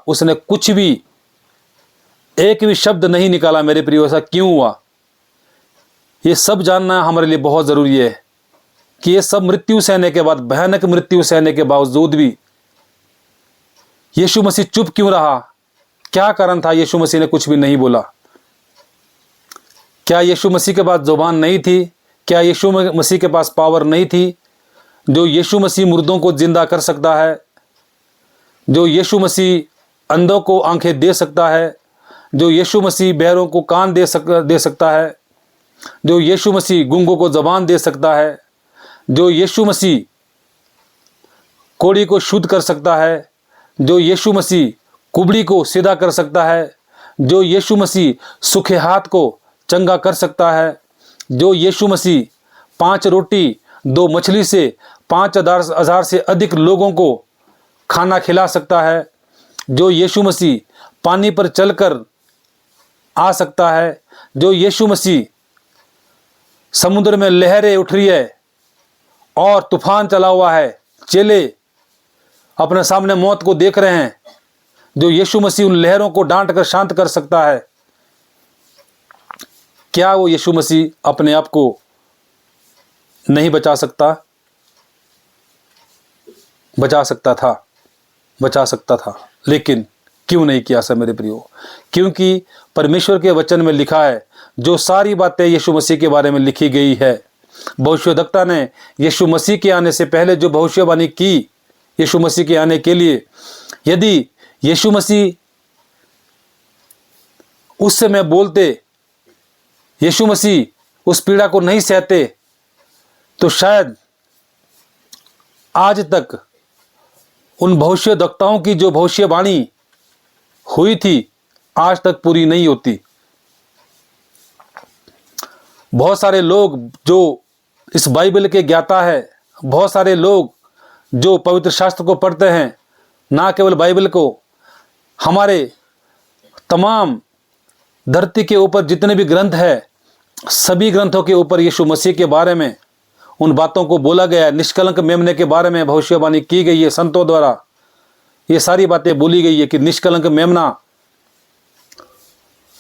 उसने कुछ भी, एक भी शब्द नहीं निकाला। मेरे प्रियो, ऐसा क्यों हुआ? ये सब जानना हमारे लिए बहुत ज़रूरी है कि ये सब मृत्यु सहने के बाद, भयानक मृत्यु सहने के बावजूद भी यीशु मसीह चुप क्यों रहा? क्या कारण था यीशु मसीह ने कुछ भी नहीं बोला? क्या यीशु मसीह के पास जुबान नहीं थी? क्या यीशु मसीह के पास पावर नहीं थी? जो यीशु मसीह मुर्दों को जिंदा कर सकता है, जो यीशु मसीह अंधों को आंखें दे सकता है, जो यीशु मसीह बहरों को कान दे सकता है, जो यीशु मसीह गूंगों को जबान दे सकता है, जो यीशु मसीह कोढ़ी को शुद्ध कर सकता है, जो यीशु मसीह कुबड़ी को सीधा कर सकता है, जो यीशु मसीह सूखे हाथ को चंगा कर सकता है, जो यीशु मसीह 5 रोटी 2 मछली से 5,000 से अधिक लोगों को खाना खिला सकता है, जो यीशु मसीह पानी पर चलकर आ सकता है, जो यीशु मसीह समुद्र में लहरें उठ रही है और तूफान चला हुआ है, चेले अपने सामने मौत को देख रहे हैं, जो यीशु मसीह उन लहरों को डांट कर शांत कर सकता है, क्या वो यीशु मसीह अपने आप को नहीं बचा सकता? बचा सकता था, लेकिन क्यों नहीं किया? सब मेरे प्रियो, क्योंकि परमेश्वर के वचन में लिखा है, जो सारी बातें यीशु मसीह के बारे में लिखी गई है, भविष्यवक्ता ने यीशु मसीह के आने से पहले जो भविष्यवाणी की यीशु मसीह के आने के लिए, यदि यीशु मसीह उस समय बोलते, यीशु मसीह उस पीड़ा को नहीं सहते, तो शायद आज तक उन भविष्यवक्ताओं की जो भविष्यवाणी हुई थी आज तक पूरी नहीं होती। बहुत सारे लोग जो इस बाइबल के ज्ञाता है, बहुत सारे लोग जो पवित्र शास्त्र को पढ़ते हैं, ना केवल बाइबल को, हमारे तमाम धरती के ऊपर जितने भी ग्रंथ है, सभी ग्रंथों के ऊपर यीशु मसीह के बारे में उन बातों को बोला गया है। निष्कलंक मेमने के बारे में भविष्यवाणी की गई है संतों द्वारा। ये सारी बातें बोली गई है कि निष्कलंक मेमना,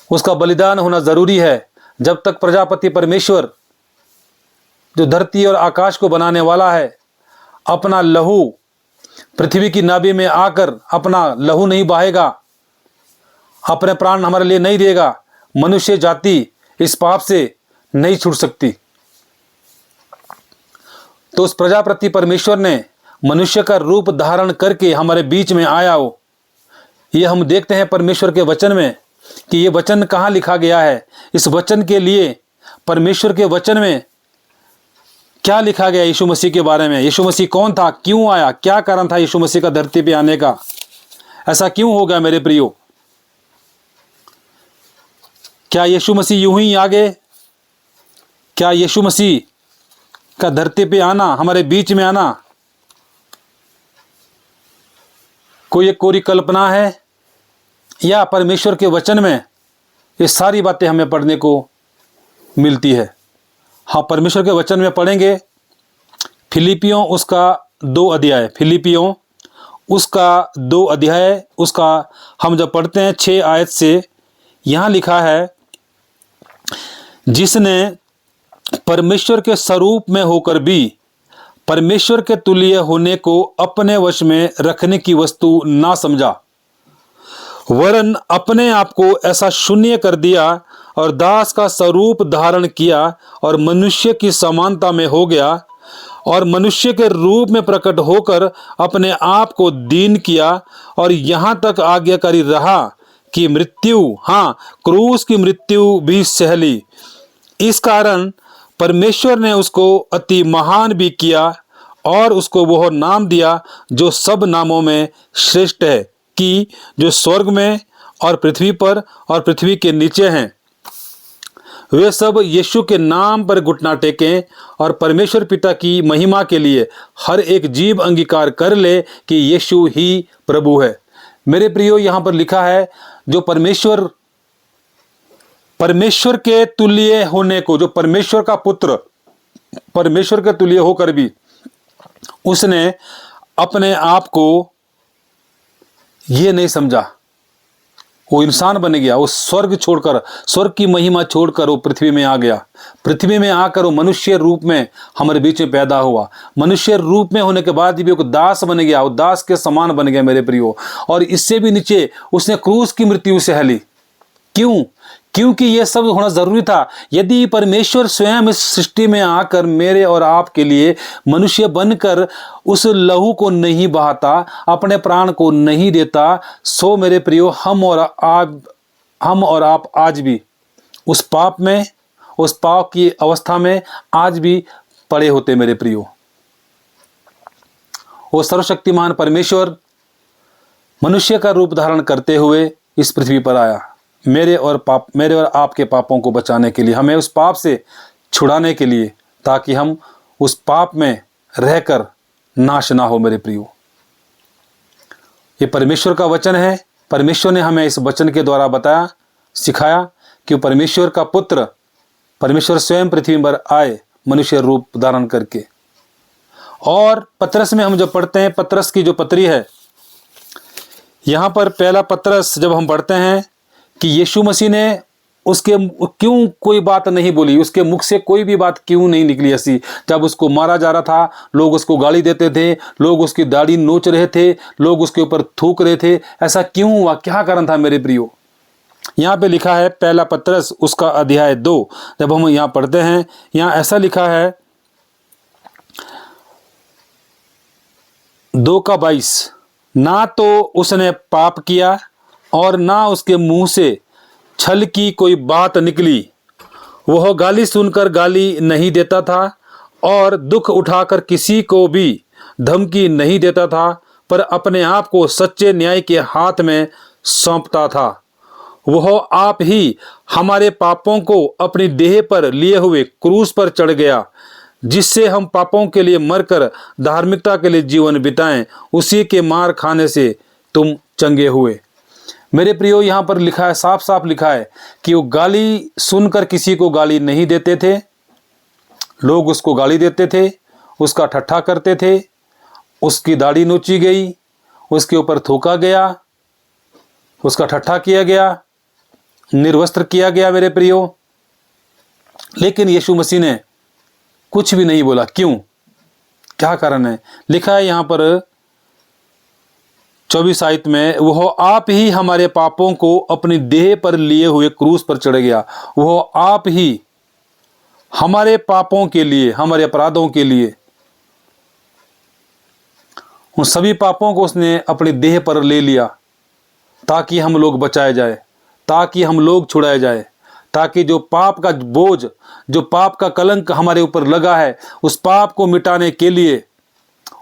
उसका बलिदान होना जरूरी है। जब तक प्रजापति परमेश्वर, जो धरती और आकाश को बनाने वाला है, अपना लहू पृथ्वी की नाभि में आकर अपना लहू नहीं बहाएगा, अपने प्राण हमारे लिए नहीं देगा, मनुष्य जाति इस पाप से नहीं छूट सकती। तो उस प्रजापति परमेश्वर ने मनुष्य का रूप धारण करके हमारे बीच में आया हो। ये हम देखते हैं परमेश्वर के वचन में कि ये वचन कहाँ लिखा गया है। इस वचन के लिए, परमेश्वर के वचन में क्या लिखा गया यीशु मसीह के बारे में? यीशु मसीह कौन था, क्यों आया, क्या कारण था यीशु मसीह का धरती पे आने का? ऐसा क्यों हो गया मेरे प्रियो? क्या यीशु मसीह यूं ही आ गए? क्या यीशु मसीह का धरती पे आना, हमारे बीच में आना, कोई एक कोरी कल्पना है, या परमेश्वर के वचन में ये सारी बातें हमें पढ़ने को मिलती है? हाँ, परमेश्वर के वचन में पढ़ेंगे फिलिपियों उसका 2 अध्याय, फिलिपियों उसका 2 अध्याय, उसका हम जब पढ़ते हैं 6 आयत से, यहाँ लिखा है, जिसने परमेश्वर के स्वरूप में होकर भी परमेश्वर के तुल्य होने को अपने वश में रखने की वस्तु ना समझा, वरन अपने आप को ऐसा शून्य कर दिया और दास का स्वरूप धारण किया और मनुष्य की समानता में हो गया और मनुष्य के रूप में प्रकट होकर अपने आप को दीन किया और यहाँ तक आज्ञाकारी रहा कि मृत्यु, हाँ, क्रूस की मृत्यु भी सह ली। इस कारण परमेश्वर ने उसको अति महान भी किया और उसको वह नाम दिया जो सब नामों में श्रेष्ठ है, कि जो स्वर्ग में और पृथ्वी पर और पृथ्वी के नीचे हैं, वे सब यीशु के नाम पर घुटना टेकें और परमेश्वर पिता की महिमा के लिए हर एक जीव अंगीकार कर ले कि यीशु ही प्रभु है। मेरे प्रियो, यहाँ पर लिखा है, जो परमेश्वर के तुल्य होने को, जो परमेश्वर का पुत्र, परमेश्वर के तुल्य होकर भी उसने अपने आप को ये नहीं समझा, वो इंसान बन गया। वो स्वर्ग छोड़कर, स्वर्ग की महिमा छोड़कर वो पृथ्वी में आ गया। पृथ्वी में आकर वो मनुष्य रूप में हमारे बीच में पैदा हुआ। मनुष्य रूप में होने के बाद भी वो दास बन गया, वो दास के समान बन गया मेरे प्रियो। और इससे भी नीचे उसने क्रूस की मृत्यु सहली। क्यों? क्योंकि ये सब होना जरूरी था। यदि परमेश्वर स्वयं इस सृष्टि में आकर मेरे और आपके लिए मनुष्य बनकर उस लहू को नहीं बहाता, अपने प्राण को नहीं देता, सो मेरे प्रियो हम और आप आज भी उस पाप में, उस पाप की अवस्था में आज भी पड़े होते मेरे प्रियो। वो सर्वशक्तिमान परमेश्वर मनुष्य का रूप धारण करते हुए इस पृथ्वी पर आया, मेरे और आपके पापों को बचाने के लिए, हमें उस पाप से छुड़ाने के लिए, ताकि हम उस पाप में रहकर नाश ना हो मेरे प्रियो। ये परमेश्वर का वचन है। परमेश्वर ने हमें इस वचन के द्वारा बताया, सिखाया कि परमेश्वर का पुत्र, परमेश्वर स्वयं पृथ्वी पर आए मनुष्य रूप धारण करके। और पतरस में हम जब पढ़ते हैं, पतरस की जो पत्री है, यहाँ पर पहला पतरस जब हम पढ़ते हैं कि यीशु मसीह ने उसके क्यों कोई बात नहीं बोली, उसके मुख से कोई भी बात क्यों नहीं निकली ऐसी। जब उसको मारा जा रहा था, लोग उसको गाली देते थे, लोग उसकी दाढ़ी नोच रहे थे, लोग उसके ऊपर थूक रहे थे, ऐसा क्यों हुआ? क्या कारण था मेरे प्रियो? यहाँ पे लिखा है पहला पतरस उसका अध्याय 2, जब हम यहाँ पढ़ते हैं, यहाँ ऐसा लिखा है 2:22, ना तो उसने पाप किया और ना उसके मुंह से छल की कोई बात निकली। वह गाली सुनकर गाली नहीं देता था और दुख उठाकर किसी को भी धमकी नहीं देता था, पर अपने आप को सच्चे न्याय के हाथ में सौंपता था। वह आप ही हमारे पापों को अपनी देह पर लिए हुए क्रूस पर चढ़ गया, जिससे हम पापों के लिए मरकर धार्मिकता के लिए जीवन बिताएं। उसी के मार खाने से तुम चंगे हुए। मेरे प्रियो, यहाँ पर लिखा है, साफ साफ लिखा है कि वो गाली सुनकर किसी को गाली नहीं देते थे। लोग उसको गाली देते थे, उसका ठट्ठा करते थे, उसकी दाढ़ी नोची गई, उसके ऊपर थूका गया, उसका ठट्ठा किया गया, निर्वस्त्र किया गया मेरे प्रियो। लेकिन यीशु मसीह ने कुछ भी नहीं बोला। क्यों? क्या कारण है? लिखा है यहाँ पर 24 आयत में, वह आप ही हमारे पापों को अपनी देह पर लिए हुए क्रूस पर चढ़ गया। वह आप ही हमारे पापों के लिए, हमारे अपराधों के लिए, उन सभी पापों को उसने अपनी देह पर ले लिया, ताकि हम लोग बचाए जाए, ताकि हम लोग छुड़ाए जाए, ताकि जो पाप का बोझ, जो पाप का कलंक हमारे ऊपर लगा है, उस पाप को मिटाने के लिए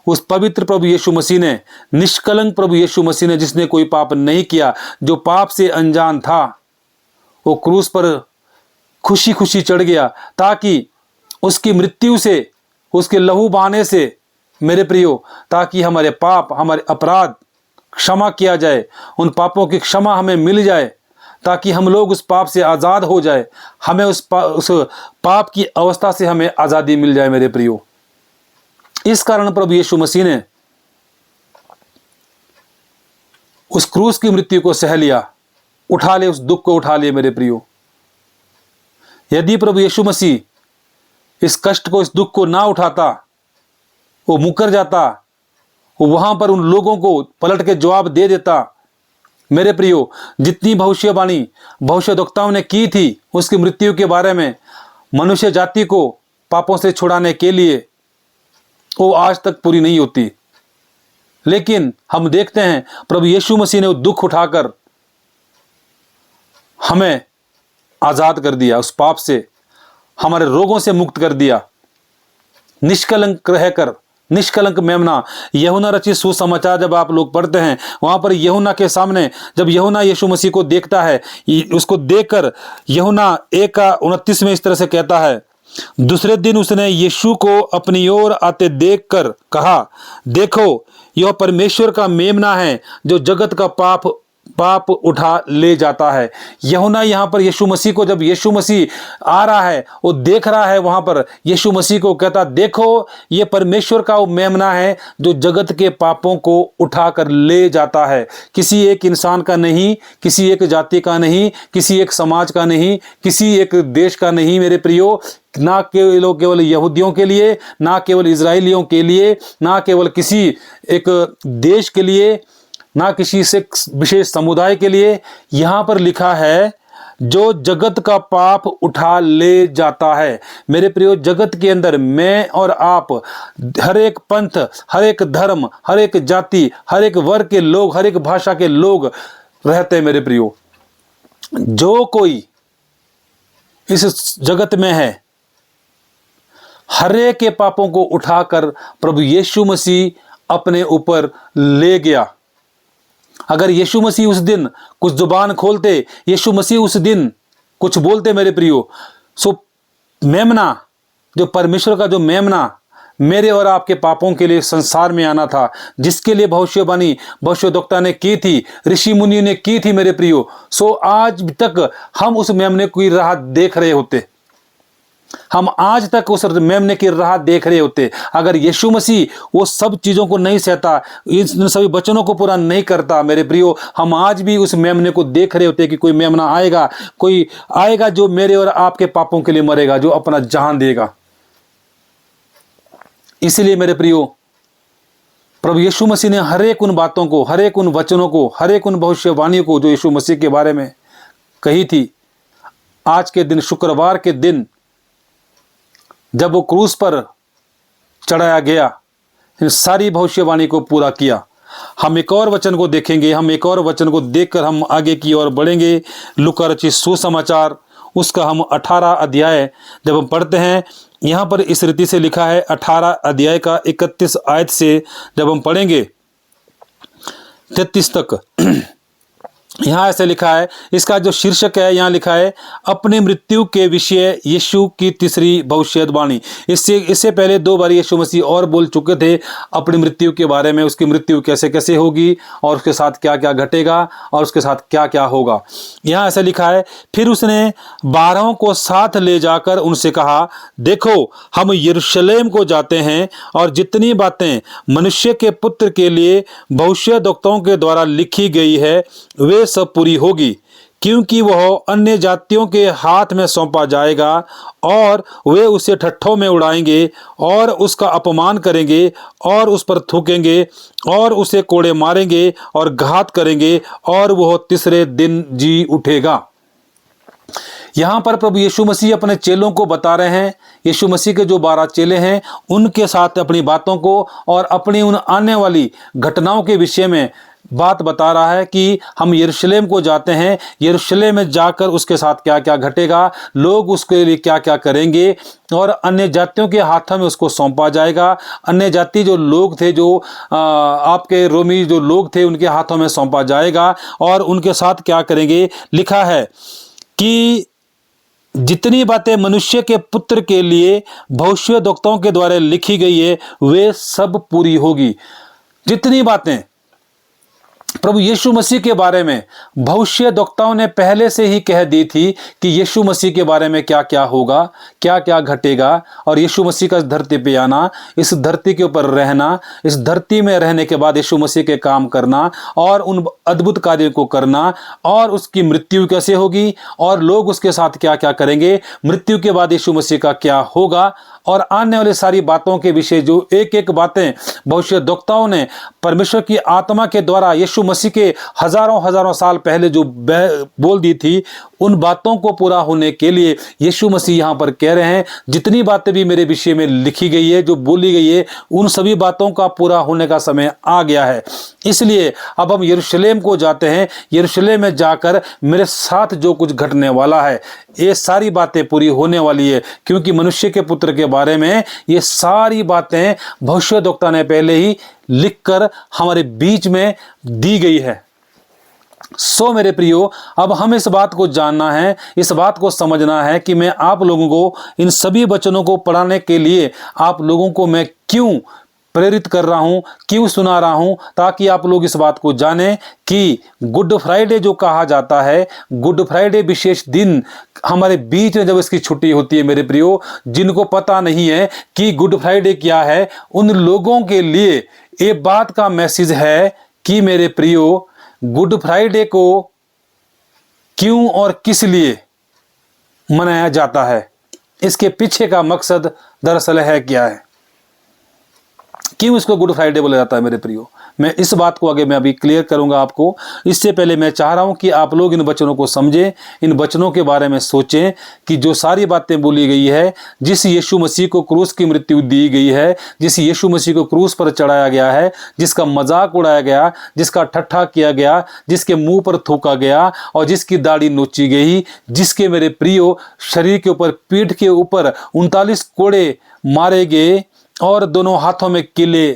उस पवित्र प्रभु यीशु मसीह ने, निष्कलंक प्रभु यीशु मसीह ने, जिसने कोई पाप नहीं किया, जो पाप से अनजान था, वो क्रूस पर खुशी खुशी चढ़ गया, ताकि उसकी मृत्यु से, उसके लहू बहाने से मेरे प्रियो, ताकि हमारे पाप, हमारे अपराध क्षमा किया जाए, उन पापों की क्षमा हमें मिल जाए, ताकि हम लोग उस पाप से आज़ाद हो जाए, हमें उस पाप की अवस्था से हमें आज़ादी मिल जाए मेरे प्रियो। इस कारण प्रभु यीशु मसीह ने उस क्रूस की मृत्यु को सह लिया, उठा ले, उस दुख को उठा लिए मेरे प्रियो। यदि प्रभु यीशु मसीह इस कष्ट को, इस दुख को ना उठाता, वो मुकर जाता, वो वहां पर उन लोगों को पलट के जवाब दे देता। मेरे प्रियो, जितनी भविष्यवाणी भविष्यद्वक्ताओं ने की थी उसकी मृत्यु के बारे में, मनुष्य जाति को पापों से छुड़ाने के लिए, वो आज तक पूरी नहीं होती। लेकिन हम देखते हैं प्रभु यीशु मसीह ने वो दुख उठाकर हमें आजाद कर दिया, उस पाप से, हमारे रोगों से मुक्त कर दिया। निष्कलंक रहकर, निष्कलंक मेमना, यूहन्ना रचित सुसमाचार जब आप लोग पढ़ते हैं, वहां पर यूहन्ना के सामने जब यूहन्ना यीशु मसीह को देखता है, उसको देखकर यूहन्ना 1:29 में इस तरह से कहता है, दूसरे दिन उसने यीशु को अपनी ओर आते देखकर कहा, देखो यह परमेश्वर का मेमना है जो जगत का पाप पाप उठा ले जाता है। यूहन्ना यहाँ पर यीशु मसीह को, जब यीशु मसीह आ रहा है, वो देख रहा है, वहां पर यीशु मसीह को कहता, देखो ये परमेश्वर का वो मेमना है जो जगत के पापों को उठाकर ले जाता है। किसी एक इंसान का नहीं, किसी एक जाति का नहीं, किसी एक समाज का नहीं, किसी एक देश का नहीं मेरे प्रियो, ना केवल यहूदियों के लिए, ना केवल इजराइलियों के लिए, ना केवल किसी एक देश के लिए, ना किसी से विशेष समुदाय के लिए। यहां पर लिखा है जो जगत का पाप उठा ले जाता है। मेरे प्रियो, जगत के अंदर मैं और आप, हर एक पंथ, हर एक धर्म, हर एक जाति, हर एक वर्ग के लोग, हर एक भाषा के लोग रहते हैं। मेरे प्रियो, जो कोई इस जगत में है, हर एक के पापों को उठाकर प्रभु यीशु मसीह अपने ऊपर ले गया। अगर यीशु मसीह उस दिन कुछ जुबान खोलते, यीशु मसीह उस दिन कुछ बोलते मेरे प्रियो, सो मेमना, जो परमेश्वर का जो मेमना मेरे और आपके पापों के लिए संसार में आना था, जिसके लिए भविष्यवाणी भविष्यद्वक्ता ने की थी, ऋषि मुनि ने की थी मेरे प्रियो, सो आज तक हम उस मेमने की राह देख रहे होते, हम आज तक उस मेमने की राह देख रहे होते। अगर यीशु मसीह वो सब चीजों को नहीं सहता, इन सभी वचनों को पूरा नहीं करता मेरे प्रियो, हम आज भी उस मेमने को देख रहे होते कि कोई मेमना आएगा, कोई आएगा जो मेरे और आपके पापों के लिए मरेगा, जो अपना जान देगा। इसलिए मेरे प्रियो, प्रभु यीशु मसीह ने हर एक उन बातों को, हर एक उन वचनों को, हर एक उन भविष्यवाणियों को जो यीशु मसीह के बारे में कही थी, आज के दिन, शुक्रवार के दिन, जब वो क्रूस पर चढ़ाया गया, इन सारी भविष्यवाणी को पूरा किया। हम एक और वचन को देखेंगे, हम एक और वचन को देखकर हम आगे की ओर बढ़ेंगे। लूका रचित सुसमाचार, उसका हम 18 अध्याय जब हम पढ़ते हैं, यहाँ पर इस रीति से लिखा है, 18 अध्याय का 31 आयत से जब हम पढ़ेंगे 33 तक, यहाँ ऐसे लिखा है, इसका जो शीर्षक है यहाँ लिखा है, अपनी मृत्यु के विषय यीशु की तीसरी भविष्यवाणी। इससे पहले 2 बार यीशु मसीह और बोल चुके थे अपनी मृत्यु के बारे में, उसकी मृत्यु कैसे कैसे होगी और उसके साथ क्या क्या घटेगा और उसके साथ क्या क्या होगा। यहाँ ऐसे लिखा है, फिर उसने 12 को साथ ले जाकर उनसे कहा, देखो हम यरूशलेम को जाते हैं और जितनी बातें मनुष्य के पुत्र के लिए भविष्यद्वक्ताओं के द्वारा लिखी गई है वे सब पूरी होगी, क्योंकि वह अन्य जातियों के हाथ में सौंपा जाएगा और वे उसे ठट्ठों में उड़ाएंगे और उसका अपमान करेंगे और उस पर थूकेंगे और उसे कोड़े मारेंगे और घात करेंगे और वह तीसरे दिन जी उठेगा। यहाँ पर प्रभु यीशु मसीह अपने चेलों को बता रहे हैं, यीशु मसीह के जो 12 चेले हैं उनके साथ अपनी बातों को और अपनी उन आने वाली घटनाओं के विषय में बात बता रहा है कि हम यरूशलेम को जाते हैं, यरूशलेम में जाकर उसके साथ क्या क्या घटेगा, लोग उसके लिए क्या क्या करेंगे और अन्य जातियों के हाथों में उसको सौंपा जाएगा। अन्य जाति जो लोग थे, जो आपके रोमी जो लोग थे, उनके हाथों में सौंपा जाएगा और उनके साथ क्या करेंगे। लिखा है कि जितनी बातें मनुष्य के पुत्र के लिए भविष्यद्वक्ताओं के द्वारा लिखी गई है वे सब पूरी होगी। जितनी बातें प्रभु यीशु मसीह के बारे में भविष्यद्वक्ताओं ने पहले से ही कह दी थी कि यीशु मसीह के बारे में क्या क्या होगा, क्या क्या घटेगा और यीशु मसीह का इस धरती पे आना, इस धरती के ऊपर रहना, इस धरती में रहने के बाद यीशु मसीह के काम करना और उन अद्भुत कार्यों को करना और उसकी मृत्यु कैसे होगी और लोग उसके साथ क्या क्या करेंगे, मृत्यु के बाद यीशु मसीह का क्या होगा और आने वाली सारी बातों के विषय जो एक एक बातें भविष्यद्वक्ताओं ने परमेश्वर की आत्मा के द्वारा यीशु मसीह के हजारों हजारों साल पहले जो बोल दी थी, उन बातों को पूरा होने के लिए यीशु मसीह यहाँ पर कह रहे हैं जितनी बातें भी मेरे विषय में लिखी गई है, जो बोली गई है, उन सभी बातों का पूरा होने का समय आ गया है। इसलिए अब हम यरूशलेम को जाते हैं, यरूशलेम में जाकर मेरे साथ जो कुछ घटने वाला है ये सारी बातें पूरी होने वाली है, क्योंकि मनुष्य के पुत्र के बारे में ये सारी बातें भविष्यद्वक्ता ने पहले ही लिखकर हमारे बीच में दी गई है। सो मेरे प्रियो, अब हम इस बात को जानना है, इस बात को समझना है कि मैं आप लोगों को इन सभी वचनों को पढ़ाने के लिए आप लोगों को मैं क्यों प्रेरित कर रहा हूं, क्यों सुना रहा हूं, ताकि आप लोग इस बात को जानें कि गुड फ्राइडे जो कहा जाता है, गुड फ्राइडे विशेष दिन हमारे बीच में जब इसकी छुट्टी होती है मेरे प्रियो, जिनको पता नहीं है कि गुड फ्राइडे क्या है, उन लोगों के लिए ये बात का मैसेज है कि मेरे प्रियो, गुड फ्राइडे को क्यों और किस लिए मनाया जाता है, इसके पीछे का मकसद दरअसल है क्या है, क्यों इसको गुड फ्राइडे बोला जाता है मेरे प्रियो। मैं इस बात को आगे मैं अभी क्लियर करूंगा आपको। इससे पहले मैं चाह रहा हूं कि आप लोग इन वचनों को समझें, इन वचनों के बारे में सोचें कि जो सारी बातें बोली गई है, जिस यीशु मसीह को क्रूस की मृत्यु दी गई है, जिस यीशु मसीह को क्रूस पर चढ़ाया गया है, जिसका मजाक उड़ाया गया, जिसका ठट्ठा किया गया, जिसके मुंह पर थूका गया और जिसकी दाढ़ी नोची गई, जिसके मेरे प्रियो शरीर के ऊपर, पीठ के ऊपर 39 कोड़े मारे गए और दोनों हाथों में किले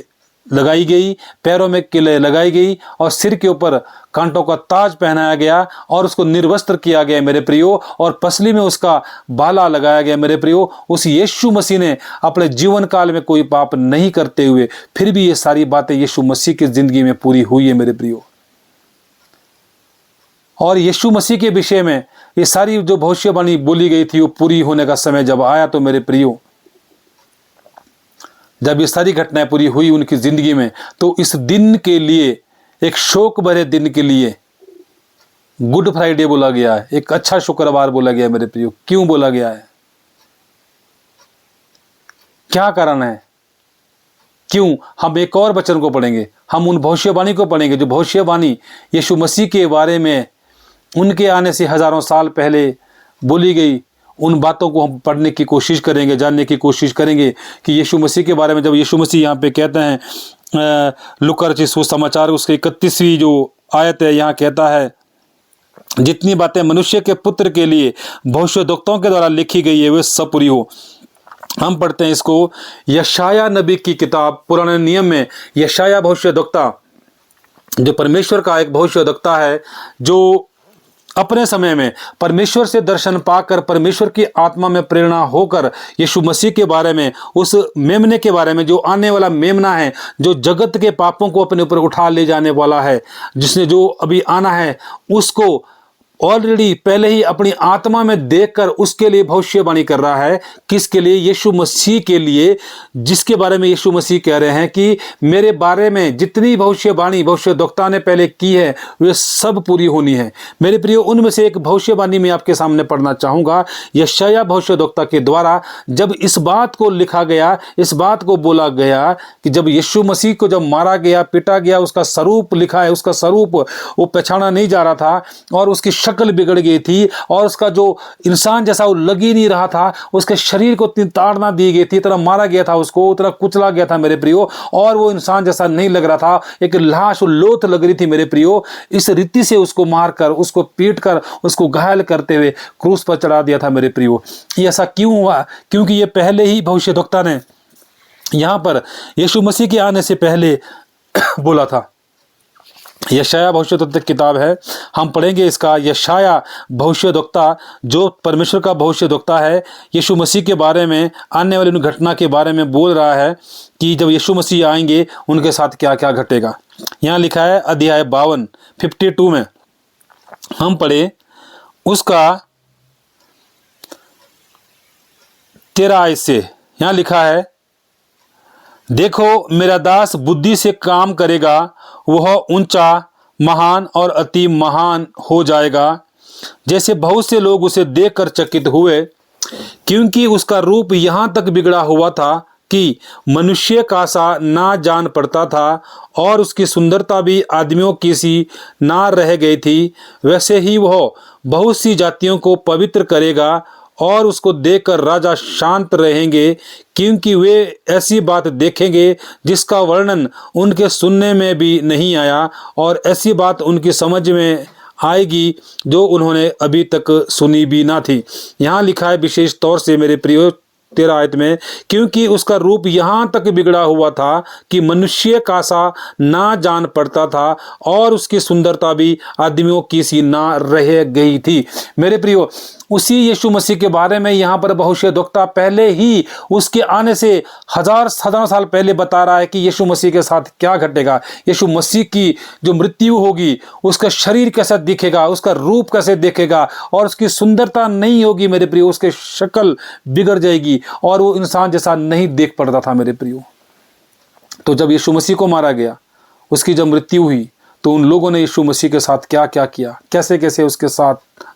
लगाई गई, पैरों में किले लगाई गई और सिर के ऊपर कांटों का ताज पहनाया गया और उसको निर्वस्त्र किया गया मेरे प्रियो, और पसली में उसका बाला लगाया गया मेरे प्रियो। उस यीशु मसीह ने अपने जीवन काल में कोई पाप नहीं करते हुए फिर भी ये सारी बातें यीशु मसीह की जिंदगी में पूरी हुई है मेरे प्रियो। और यीशु मसीह के विषय में ये सारी जो भविष्यवाणी बोली गई थी वो पूरी होने का समय जब आया तो मेरे प्रियो, जब ये सारी घटनाएं पूरी हुई उनकी जिंदगी में, तो इस दिन के लिए, एक शोक भरे दिन के लिए गुड फ्राइडे बोला गया है, एक अच्छा शुक्रवार बोला गया है मेरे प्रियो। क्यों बोला गया है, क्या कारण है, क्यों? हम एक और वचन को पढ़ेंगे, हम उन भविष्यवाणी को पढ़ेंगे जो भविष्यवाणी यीशु मसीह के बारे में उनके आने से हजारों साल पहले बोली गई। उन बातों को हम पढ़ने की कोशिश करेंगे, जानने की कोशिश करेंगे कि यीशु मसीह के बारे में जब यीशु मसीह यहाँ पे कहते हैं, लूका रचित सुसमाचार उसके 31वीं जो आयत है, यहाँ कहता है, जितनी बातें मनुष्य के पुत्र के लिए भविष्यद्वक्ताओं के द्वारा लिखी गई है वे सब पूरी हो। हम पढ़ते हैं इसको यशाया नबी की किताब, पुराने नियम में यशाया भविष्यद्वक्ता जो परमेश्वर का एक भविष्यद्वक्ता है, जो अपने समय में परमेश्वर से दर्शन पाकर, परमेश्वर की आत्मा में प्रेरणा होकर यीशु मसीह के बारे में, उस मेमने के बारे में, जो आने वाला मेमना है, जो जगत के पापों को अपने ऊपर उठा ले जाने वाला है, जिसने जो अभी आना है, उसको ऑलरेडी पहले ही अपनी आत्मा में देखकर उसके लिए भविष्यवाणी कर रहा है। किसके लिए? यीशु मसीह के लिए, जिसके बारे में यीशु मसीह कह रहे हैं कि मेरे बारे में जितनी भविष्यवाणी भविष्यद्वक्ता ने पहले की है वे सब पूरी होनी है मेरे प्रियो। उनमें से एक भविष्यवाणी मैं आपके सामने पढ़ना चाहूँगा। यशाया भविष्यद्वक्ता के द्वारा जब इस बात को लिखा गया, इस बात को बोला गया कि जब यीशु मसीह को जब मारा गया, पीटा गया, उसका स्वरूप लिखा है, उसका स्वरूप वो पहचाना नहीं जा रहा था और उसकी शक्ल बिगड़ गई थी और उसका जो इंसान जैसा वो लग ही नहीं रहा था, उसके शरीर को इतनी ताड़ना दी गई थी, इतना मारा गया था उसको, उतना कुचला गया था मेरे प्रियो, और वो इंसान जैसा नहीं लग रहा था, एक लाश लोथ लग रही थी मेरे प्रियो। इस रीति से उसको मारकर, उसको पीट कर, उसको घायल करते हुए क्रूस पर चढ़ा दिया था मेरे प्रियो। ये ऐसा क्यों हुआ? क्योंकि ये पहले ही भविष्यद्वक्ता ने यहां पर यीशु मसीह के आने से पहले बोला था। यशाया भविष्यद्वक्ता किताब है, हम पढ़ेंगे इसका। यशाया भविष्यद्वक्ता जो परमेश्वर का भविष्यद्वक्ता है, यीशु मसीह के बारे में, आने वाली उन घटना के बारे में बोल रहा है कि जब यीशु मसीह आएंगे उनके साथ क्या क्या घटेगा। यहाँ लिखा है अध्याय 52 में, हम पढ़े उसका 13 आयत से। यहाँ लिखा है, देखो मेरा दास बुद्धि से काम करेगा, वह ऊंचा, महान और अति महान हो जाएगा, जैसे बहुत से लोग उसे देखकर चकित हुए, क्योंकि उसका रूप यहाँ तक बिगड़ा हुआ था कि मनुष्य का सा ना जान पड़ता था और उसकी सुंदरता भी आदमियों की सी ना रह गई थी। वैसे ही वह बहुत सी जातियों को पवित्र करेगा और उसको देखकर राजा शांत रहेंगे, क्योंकि वे ऐसी बात देखेंगे जिसका वर्णन उनके सुनने में भी नहीं आया और ऐसी बात उनकी समझ में आएगी जो उन्होंने अभी तक सुनी भी ना थी। यहाँ लिखा है विशेष तौर से मेरे प्रियो 13 आयत में, क्योंकि उसका रूप यहाँ तक बिगड़ा हुआ था कि मनुष्य का सा ना जान पड़ता था और उसकी सुंदरता भी आदमियों की सी ना रह गई थी। मेरे प्रियो, उसी यीशु मसीह के बारे में यहाँ पर भविष्यद्वक्ता पहले ही उसके आने से हजारों साल पहले बता रहा है कि यीशु मसीह के साथ क्या घटेगा। यीशु मसीह की जो मृत्यु होगी, उसका शरीर कैसा दिखेगा, उसका रूप कैसे दिखेगा, और उसकी सुंदरता नहीं होगी मेरे प्रियो, उसकी शक्ल बिगड़ जाएगी और वो इंसान जैसा नहीं देख पड़ता था मेरे प्रियो। तो जब यीशु मसीह को मारा गया, उसकी जब मृत्यु हुई, तो उन लोगों ने यीशु मसीह के साथ क्या क्या किया, कैसे कैसे उसके साथ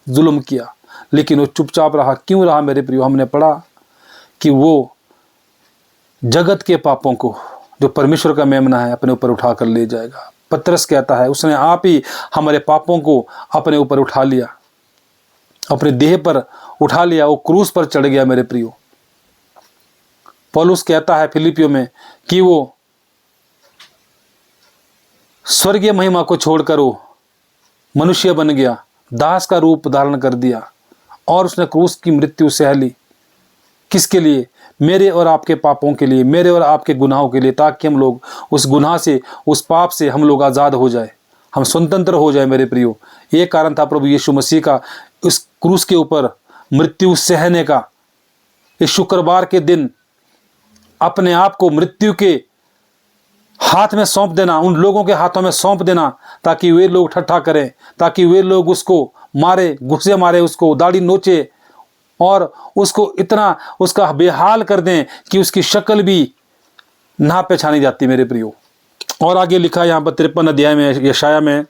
जुल्म किया, लेकिन वो चुपचाप रहा। क्यों रहा मेरे प्रियो? हमने पढ़ा कि वो जगत के पापों को, जो परमेश्वर का मेमना है, अपने ऊपर उठा कर ले जाएगा। पतरस कहता है उसने आप ही हमारे पापों को अपने ऊपर उठा लिया, अपने देह पर उठा लिया, वो क्रूस पर चढ़ गया मेरे प्रियो। पौलुस कहता है फिलिपियों में कि वो स्वर्गीय महिमा को छोड़कर वो मनुष्य बन गया, दास का रूप धारण कर दिया और उसने क्रूस की मृत्यु सह ली। किसके लिए? मेरे और आपके पापों के लिए, मेरे और आपके गुनाहों के लिए, ताकि हम लोग उस गुनाह से, उस पाप से हम लोग आज़ाद हो जाए, हम स्वतंत्र हो जाए मेरे प्रियो। ये कारण था प्रभु यीशु मसीह का इस क्रूस के ऊपर मृत्यु सहने का। इस शुक्रवार के दिन अपने आप को मृत्यु के हाथ में सौंप देना, उन लोगों के हाथों में सौंप देना, ताकि वे लोग ठट्ठा करें, ताकि वे लोग उसको मारे, घुसे मारे, उसको दाढ़ी नोचे और उसको इतना उसका बेहाल कर दें कि उसकी शक्ल भी ना पहचानी जाती मेरे प्रियो। और आगे लिखा यहाँ पर 53 अध्याय में, यशाया में,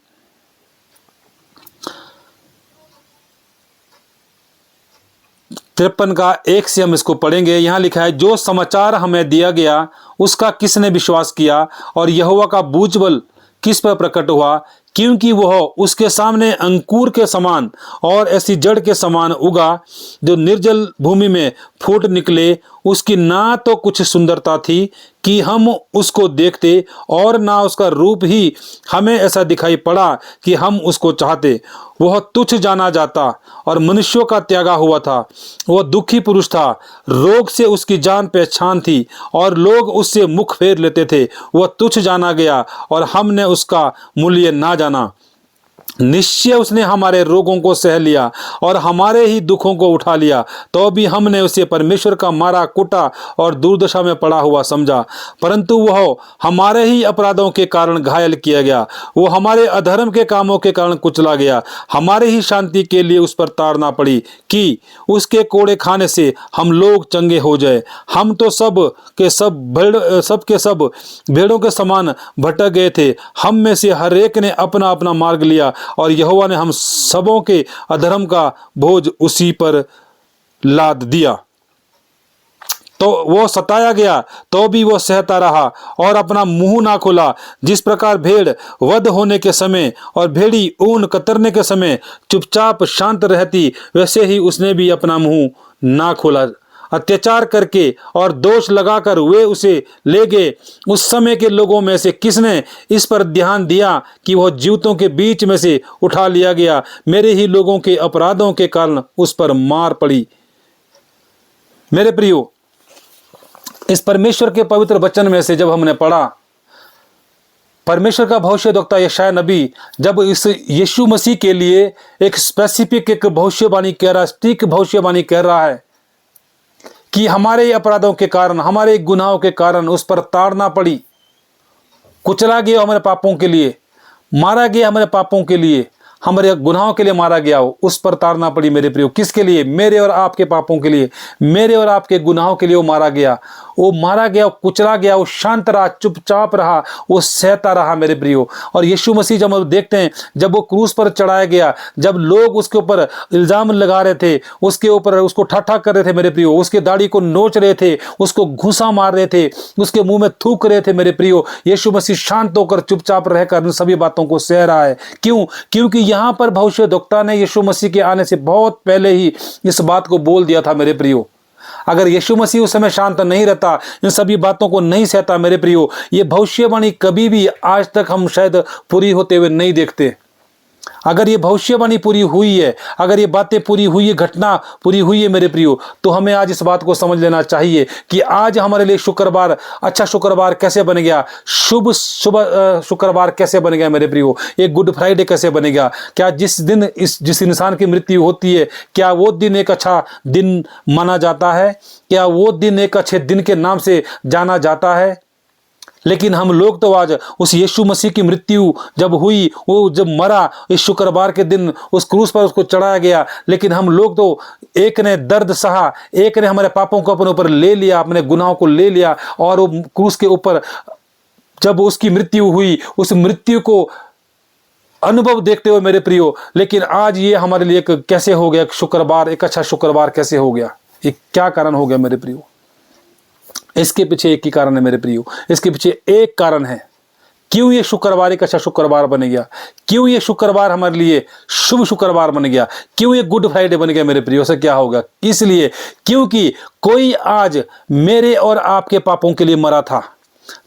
53 का 1 से हम इसको पढ़ेंगे। यहाँ लिखा है, जो समाचार हमें दिया गया उसका किसने विश्वास किया, और यहोवा का भुजबल किस पर प्रकट हुआ, क्योंकि वह उसके सामने अंकुर के समान और ऐसी जड़ के समान उगा जो निर्जल भूमि में फूट निकले। उसकी ना तो कुछ सुंदरता थी कि हम उसको देखते, और ना उसका रूप ही हमें ऐसा दिखाई पड़ा कि हम उसको चाहते। वह तुच्छ जाना जाता और मनुष्यों का त्यागा हुआ था। वह दुखी पुरुष था, रोग से उसकी जान पहचान थी और लोग उससे मुख फेर लेते थे। वह तुच्छ जाना गया और हमने उसका मूल्य ना जाना। निश्चय उसने हमारे रोगों को सह लिया और हमारे ही दुखों को उठा लिया, तो भी हमने उसे परमेश्वर का मारा कुटा और दुर्दशा में पड़ा हुआ समझा। परंतु वह हमारे ही अपराधों के कारण घायल किया गया, वो हमारे अधर्म के कामों के कारण कुचला गया। हमारे ही शांति के लिए उस पर ताड़ना पड़ी कि उसके कोड़े खाने से हम लोग चंगे हो जाए। हम तो सब के सब भेड़ों के समान भटक गए थे, हम में से हर एक ने अपना अपना मार्ग लिया, और यहोवा ने हम सबों के अधर्म का बोझ उसी पर लाद दिया। तो वो सताया गया तो भी वो सहता रहा और अपना मुंह ना खोला। जिस प्रकार भेड़ वध होने के समय और भेड़ी ऊन कतरने के समय चुपचाप शांत रहती, वैसे ही उसने भी अपना मुंह ना खोला। अत्याचार करके और दोष लगाकर वे उसे ले गए। उस समय के लोगों में से किसने इस पर ध्यान दिया कि वह जीवितों के बीच में से उठा लिया गया? मेरे ही लोगों के अपराधों के कारण उस पर मार पड़ी। मेरे प्रियो, इस परमेश्वर के पवित्र वचन में से जब हमने पढ़ा, परमेश्वर का भविष्यद्वक्ता यशायाह नबी जब इस यीशु मसीह के लिए एक स्पेसिफिक एक भविष्यवाणी कह रहा है, सटीक भविष्यवाणी कह रहा है कि हमारे अपराधों के कारण, हमारे गुनाहों के कारण उस पर ताड़ना पड़ी, कुचला गया हमारे पापों के लिए, मारा गया हमारे पापों के लिए, हमारे गुनाहों के लिए मारा गया हो, उस पर ताड़ना पड़ी मेरे प्रियो। किसके लिए? मेरे और आपके पापों के लिए, मेरे और आपके गुनाहों के लिए वो मारा गया। वो मारा गया, वो कुचला गया, वो शांत रहा, चुपचाप रहा, वो सहता रहा मेरे प्रियो। और यीशु मसीह जब हम देखते हैं, जब वो क्रूस पर चढ़ाया गया, जब लोग उसके ऊपर इल्जाम लगा रहे थे, उसके ऊपर उसको ठाठा कर रहे थे मेरे प्रियो, उसके दाढ़ी को नोच रहे थे, उसको घुसा मार रहे थे, उसके मुंह में थूक रहे थे मेरे प्रियो, यीशु मसीह शांत होकर चुपचाप रहकर उन सभी बातों को सह रहा है। क्यों? क्योंकि यहाँ पर भविष्यद्वक्ता ने यीशु मसीह के आने से बहुत पहले ही इस बात को बोल दिया था मेरे प्रियो। अगर यीशु मसीह उस समय शांत नहीं रहता, इन सभी बातों को नहीं सहता मेरे प्रियो, ये भविष्यवाणी कभी भी आज तक हम शायद पूरी होते हुए नहीं देखते। अगर ये भविष्यवाणी पूरी हुई है, अगर ये बातें पूरी हुई है, घटना पूरी हुई है मेरे प्रियो, तो हमें आज इस बात को समझ लेना चाहिए कि आज हमारे लिए शुक्रवार अच्छा शुक्रवार कैसे बन गया, शुभ शुक्रवार कैसे बन गया मेरे प्रियो, एक गुड फ्राइडे कैसे बनेगा। क्या जिस दिन जिस इंसान की मृत्यु होती है, क्या वो दिन एक अच्छा दिन माना जाता है? क्या वो दिन एक अच्छे दिन के नाम से जाना जाता है? लेकिन हम लोग तो आज उस यीशु मसीह की मृत्यु जब हुई, वो जब मरा, इस शुक्रवार के दिन उस क्रूस पर उसको चढ़ाया गया, लेकिन हम लोग तो एक ने दर्द सहा, एक ने हमारे पापों को अपने ऊपर ले लिया, अपने गुनाहों को ले लिया, और वो क्रूस के ऊपर जब उसकी मृत्यु हुई, उस मृत्यु को अनुभव देखते हुए मेरे प्रियो, लेकिन आज ये हमारे लिए एक कैसे हो गया शुक्रवार, एक अच्छा शुक्रवार कैसे हो गया? ये क्या कारण हो गया मेरे प्रियो? इसके पीछे एक ही कारण है मेरे प्रियो, इसके पीछे एक कारण है क्यों ये शुक्रवार एक अच्छा शुक्रवार बन गया, क्यों ये शुक्रवार हमारे लिए शुभ शुक्रवार बन गया, क्यों ये गुड फ्राइडे बन गया मेरे प्रियो। से क्या होगा? इसलिए क्योंकि कोई आज मेरे और आपके पापों के लिए मरा था,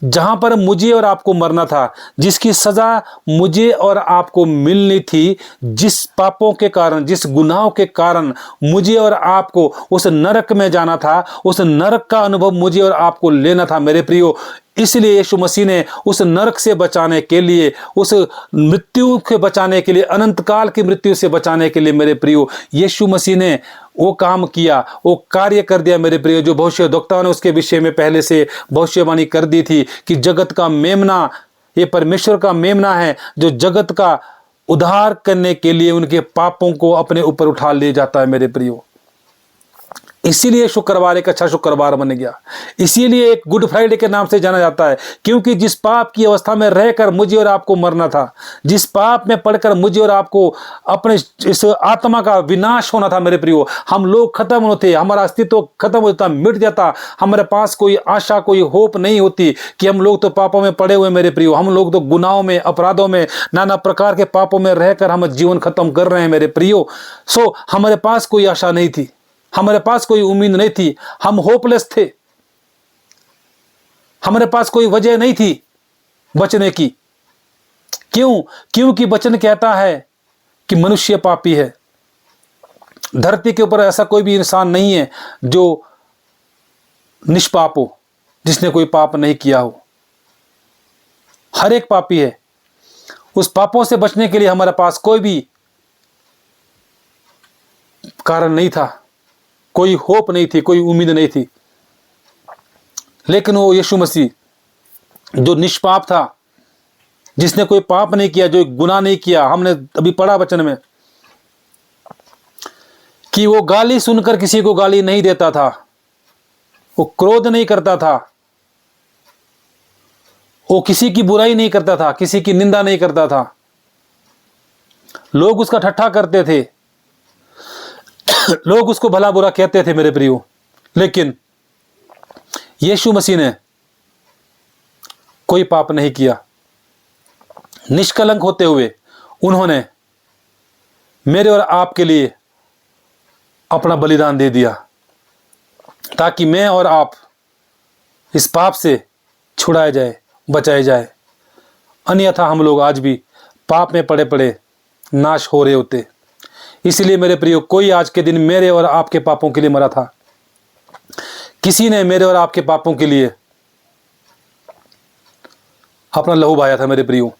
जहां पर मुझे और आपको मरना था, जिसकी सजा मुझे और आपको मिलनी थी, जिस पापों के कारण, जिस गुनाहों के कारण मुझे और आपको उस नरक में जाना था, उस नरक का अनुभव मुझे और आपको लेना था मेरे प्रियो। इसलिए यीशु मसीह ने उस नरक से बचाने के लिए, उस मृत्यु के बचाने के लिए, अनंत काल की मृत्यु से बचाने के लिए मेरे प्रियो, यीशु मसीह ने वो काम किया, वो कार्य कर दिया मेरे प्रियो, जो भविष्यद्वक्ताओं ने उसके विषय में पहले से भविष्यवाणी कर दी थी कि जगत का मेमना, ये परमेश्वर का मेमना है जो जगत का उद्धार करने के लिए उनके पापों को अपने ऊपर उठा ले जाता है मेरे प्रियो। इसीलिए शुक्रवार एक अच्छा शुक्रवार बन गया, इसीलिए एक गुड फ्राइडे के नाम से जाना जाता है, क्योंकि जिस पाप की अवस्था में रहकर मुझे और आपको मरना था, जिस पाप में पड़कर मुझे और आपको अपने इस आत्मा का विनाश होना था मेरे प्रियो, हम लोग खत्म होते, हमारा अस्तित्व खत्म हो जाता, मिट जाता, हमारे पास कोई आशा, कोई होप नहीं होती कि हम लोग तो पापों में पड़े हुए मेरे प्रियो, हम लोग तो गुनाहों में, अपराधों में, नाना प्रकार के पापों में रहकर हम जीवन खत्म कर रहे हैं मेरे प्रियो। सो हमारे पास कोई आशा नहीं थी, हमारे पास कोई उम्मीद नहीं थी, हम होपलेस थे, हमारे पास कोई वजह नहीं थी बचने की। क्यों? क्योंकि वचन कहता है कि मनुष्य पापी है। धरती के ऊपर ऐसा कोई भी इंसान नहीं है जो निष्पाप हो, जिसने कोई पाप नहीं किया हो। हर एक पापी है। उस पापों से बचने के लिए हमारे पास कोई भी कारण नहीं था, कोई होप नहीं थी, कोई उम्मीद नहीं थी। लेकिन वो यीशु मसीह जो निष्पाप था, जिसने कोई पाप नहीं किया, जो गुनाह नहीं किया, हमने अभी पढ़ा वचन में कि वो गाली सुनकर किसी को गाली नहीं देता था, वो क्रोध नहीं करता था, वो किसी की बुराई नहीं करता था, किसी की निंदा नहीं करता था। लोग उसका ठट्ठा करते थे, लोग उसको भला बुरा कहते थे मेरे प्रियो, लेकिन यीशु मसीह ने कोई पाप नहीं किया। निष्कलंक होते हुए उन्होंने मेरे और आपके लिए अपना बलिदान दे दिया, ताकि मैं और आप इस पाप से छुड़ाए जाए, बचाए जाए। अन्यथा हम लोग आज भी पाप में पड़े पड़े नाश हो रहे होते। इसलिए मेरे प्रियो, कोई आज के दिन मेरे और आपके पापों के लिए मरा था। किसी ने मेरे और आपके पापों के लिए अपना लहू बहाया था मेरे प्रियो।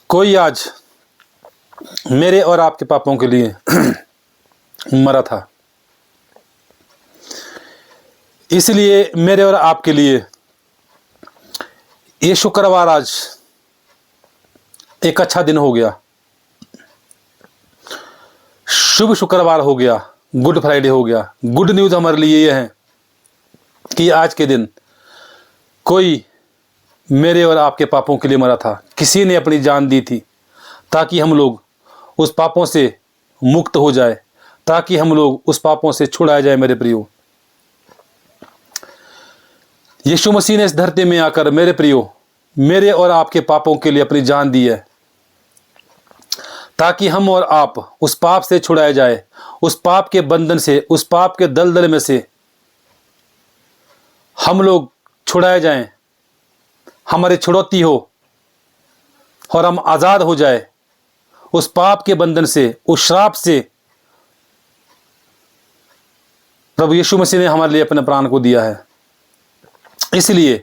कोई आज मेरे और आपके पापों के लिए मरा था। इसलिए मेरे और आपके लिए ये शुक्रवार आज एक अच्छा दिन हो गया, शुभ शुक्रवार हो गया, गुड फ्राइडे हो गया। गुड न्यूज़ हमारे लिए यह है कि आज के दिन कोई मेरे और आपके पापों के लिए मरा था। किसी ने अपनी जान दी थी ताकि हम लोग उस पापों से मुक्त हो जाए, ताकि हम लोग उस पापों से छुड़ाए जाए मेरे प्रियो। यीशु मसीह ने इस धरती में आकर मेरे प्रियो, मेरे और आपके पापों के लिए अपनी जान दी है, ताकि हम और आप उस पाप से छुड़ाए जाए, उस पाप के बंधन से, उस पाप के दलदल में से हम लोग छुड़ाए जाएं, हमारी छुड़ौती हो, और हम आज़ाद हो जाए उस पाप के बंधन से, उस श्राप से। प्रभु यीशु मसीह ने हमारे लिए अपने प्राण को दिया है। इसलिए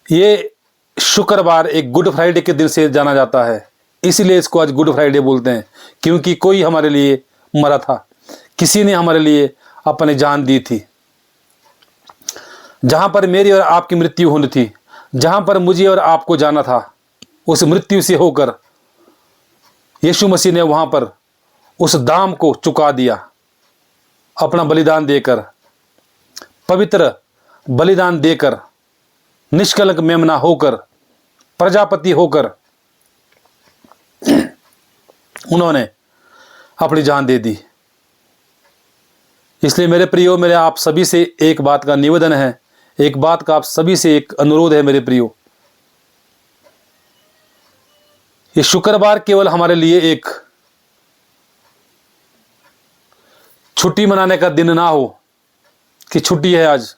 ये शुक्रवार एक गुड फ्राइडे के दिन से जाना जाता है, इसलिए इसको आज गुड फ्राइडे बोलते हैं, क्योंकि कोई हमारे लिए मरा था, किसी ने हमारे लिए अपनी जान दी थी। जहां पर मेरी और आपकी मृत्यु होनी थी, जहां पर मुझे और आपको जाना था, उस मृत्यु से होकर यीशु मसीह ने वहां पर उस दाम को चुका दिया, अपना बलिदान देकर, पवित्र बलिदान देकर, निष्कलंक मेमना होकर, प्रजापति होकर उन्होंने अपनी जान दे दी। इसलिए मेरे प्रियो, मेरे आप सभी से एक बात का निवेदन है, एक बात का आप सभी से एक अनुरोध है मेरे प्रियो। ये शुक्रवार केवल हमारे लिए एक छुट्टी मनाने का दिन ना हो कि छुट्टी है आज।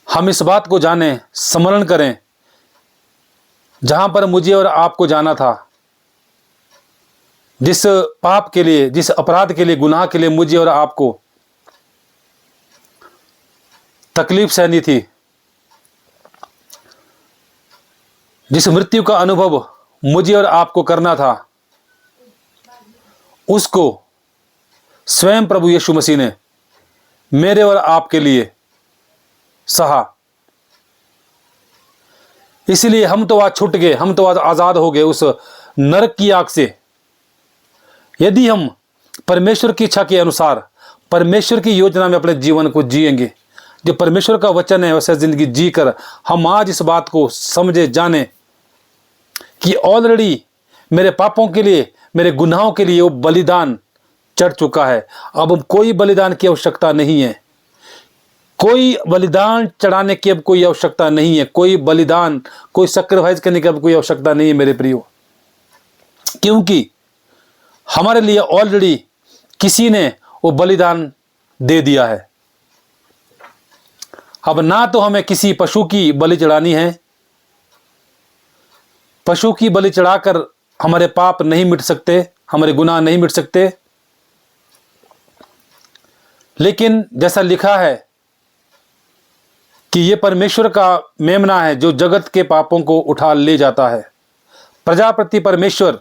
हम इस बात को जानें, स्मरण करें, जहां पर मुझे और आपको जाना था, जिस पाप के लिए, जिस अपराध के लिए, गुनाह के लिए मुझे और आपको तकलीफ सहनी थी, जिस मृत्यु का अनुभव मुझे और आपको करना था, उसको स्वयं प्रभु यीशु मसीह ने मेरे और आपके लिए सहा। इसलिए हम तो आज छूट गए, हम तो आज आजाद हो गए उस नरक की आग से। यदि हम परमेश्वर की इच्छा के अनुसार, परमेश्वर की योजना में अपने जीवन को जिएंगे, जो परमेश्वर का वचन है वैसे जिंदगी जीकर हम आज इस बात को समझे, जाने कि ऑलरेडी मेरे पापों के लिए, मेरे गुनाहों के लिए वो बलिदान चढ़ चुका है। अब कोई बलिदान की आवश्यकता नहीं है, कोई बलिदान चढ़ाने की अब कोई आवश्यकता नहीं है, कोई बलिदान, कोई सैक्रिफाइस करने की अब कोई आवश्यकता नहीं है मेरे प्रियो, क्योंकि हमारे लिए ऑलरेडी किसी ने वो बलिदान दे दिया है। अब ना तो हमें किसी पशु की बलि चढ़ानी है, पशु की बलि चढ़ाकर हमारे पाप नहीं मिट सकते, हमारे गुनाह नहीं मिट सकते। लेकिन जैसा लिखा है कि ये परमेश्वर का मेमना है जो जगत के पापों को उठा ले जाता है। प्रजापति परमेश्वर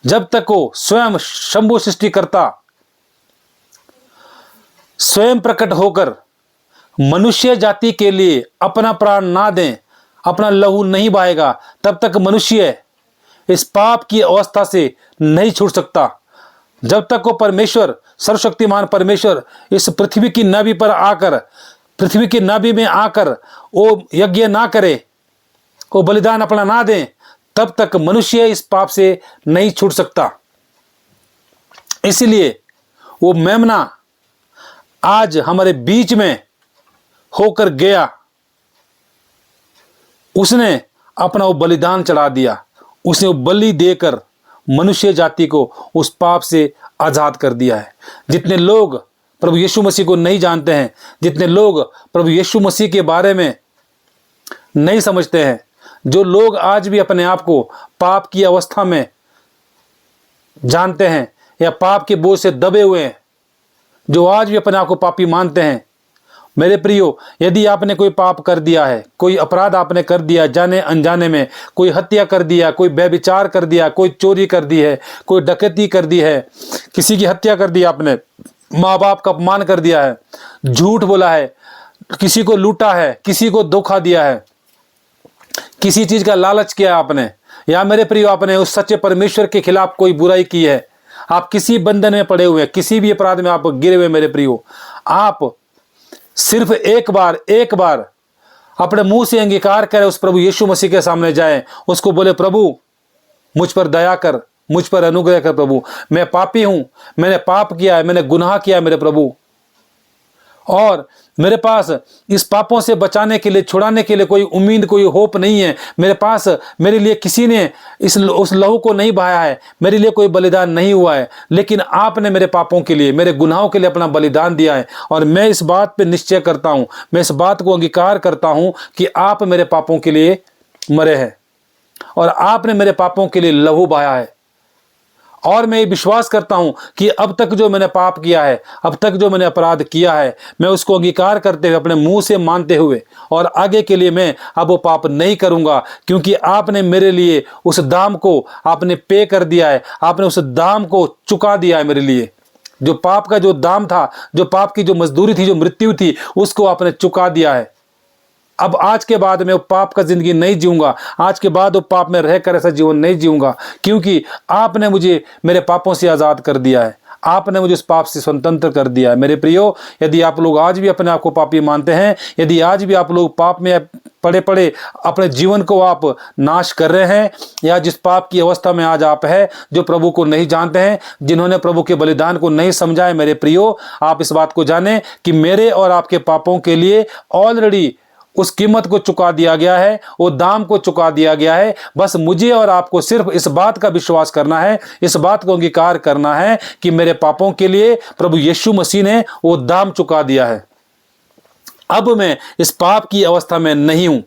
जब तक वो स्वयं शंभु सृष्टिकर्ता स्वयं प्रकट होकर मनुष्य जाति के लिए अपना प्राण ना दें, अपना लहू नहीं बहाएगा, तब तक मनुष्य इस पाप की अवस्था से नहीं छूट सकता। जब तक वो परमेश्वर, सर्वशक्तिमान परमेश्वर इस पृथ्वी की नाभि पर आकर, पृथ्वी की नाभि में आकर वो यज्ञ ना करे, वो बलिदान अपना ना दें, तब तक मनुष्य इस पाप से नहीं छूट सकता। इसलिए वो मेमना आज हमारे बीच में होकर गया, उसने अपना वो बलिदान चढ़ा दिया, उसने वो बलि देकर मनुष्य जाति को उस पाप से आजाद कर दिया है। जितने लोग प्रभु यीशु मसीह को नहीं जानते हैं, जितने लोग प्रभु यीशु मसीह के बारे में नहीं समझते हैं, जो लोग आज भी अपने आप को पाप की अवस्था में जानते हैं या पाप के बोझ से दबे हुए हैं, जो आज भी अपने आप को पापी मानते हैं, मेरे प्रियो, यदि आपने कोई पाप कर दिया है, कोई अपराध आपने कर दिया जाने अनजाने में, कोई हत्या कर दिया, कोई व्यभिचार कर दिया, कोई चोरी कर दी है, कोई डकैती कर दी है, किसी की हत्या कर दी आपने, माँ बाप का अपमान कर दिया है, झूठ बोला है, किसी को लूटा है, किसी को धोखा दिया है, किसी चीज का लालच किया आपने, या मेरे प्रियो आपने उस सच्चे परमेश्वर के खिलाफ कोई बुराई की है, आप किसी बंधन में पड़े हुए हैं, किसी भी अपराध में आप गिरे हुए, मेरे प्रियो, आप सिर्फ एक बार अपने मुंह से अंगीकार करें, उस प्रभु यीशु मसीह के सामने जाएं, उसको बोले, प्रभु मुझ पर दया कर, मुझ पर अनुग्रह कर, प्रभु मैं पापी हूं, मैंने पाप किया है, मैंने गुनाह किया है मेरे प्रभु, और मेरे पास इस पापों से बचाने के लिए, छुड़ाने के लिए कोई उम्मीद, कोई होप नहीं है मेरे पास। मेरे लिए किसी ने उस लहू को नहीं बहाया है, मेरे लिए कोई बलिदान नहीं हुआ है, लेकिन आपने मेरे पापों के लिए, मेरे गुनाहों के लिए अपना बलिदान दिया है। और मैं इस बात पे निश्चय करता हूं, मैं इस बात को अंगीकार करता हूं कि आप मेरे पापों के लिए मरे हैं और आपने मेरे पापों के लिए लहू बहाया है। और मैं ये विश्वास करता हूं कि अब तक जो मैंने पाप किया है, अब तक जो मैंने अपराध किया है, मैं उसको अंगीकार करते हुए, अपने मुंह से मानते हुए, और आगे के लिए मैं अब वो पाप नहीं करूंगा, क्योंकि आपने मेरे लिए उस दाम को आपने पे कर दिया है। आपने उस दाम को चुका दिया है मेरे लिए। जो पाप का जो दाम था, जो पाप की जो मजदूरी थी, जो मृत्यु थी, उसको आपने चुका दिया है। अब आज के बाद मैं वो पाप का जिंदगी नहीं जीऊंगा। आज के बाद वो पाप में रहकर ऐसा जीवन नहीं जीऊंगा, क्योंकि आपने मुझे मेरे पापों से आज़ाद कर दिया है। आपने मुझे उस पाप से स्वतंत्र कर दिया है। मेरे प्रियो, यदि आप लोग आज भी अपने आप को पापी मानते हैं, यदि आज भी आप लोग पाप में पड़े पड़े अपने जीवन को आप नाश कर रहे हैं, या जिस पाप की अवस्था में आज आप है, जो प्रभु को नहीं जानते हैं, जिन्होंने प्रभु के बलिदान को नहीं समझा है, मेरे प्रियो, आप इस बात को जानें कि मेरे और आपके पापों के लिए ऑलरेडी उस कीमत को चुका दिया गया है, वो दाम को चुका दिया गया है। बस मुझे और आपको सिर्फ इस बात का विश्वास करना है, इस बात को अंगीकार करना है कि मेरे पापों के लिए प्रभु यीशु मसीह ने वो दाम चुका दिया है। अब मैं इस पाप की अवस्था में नहीं हूं।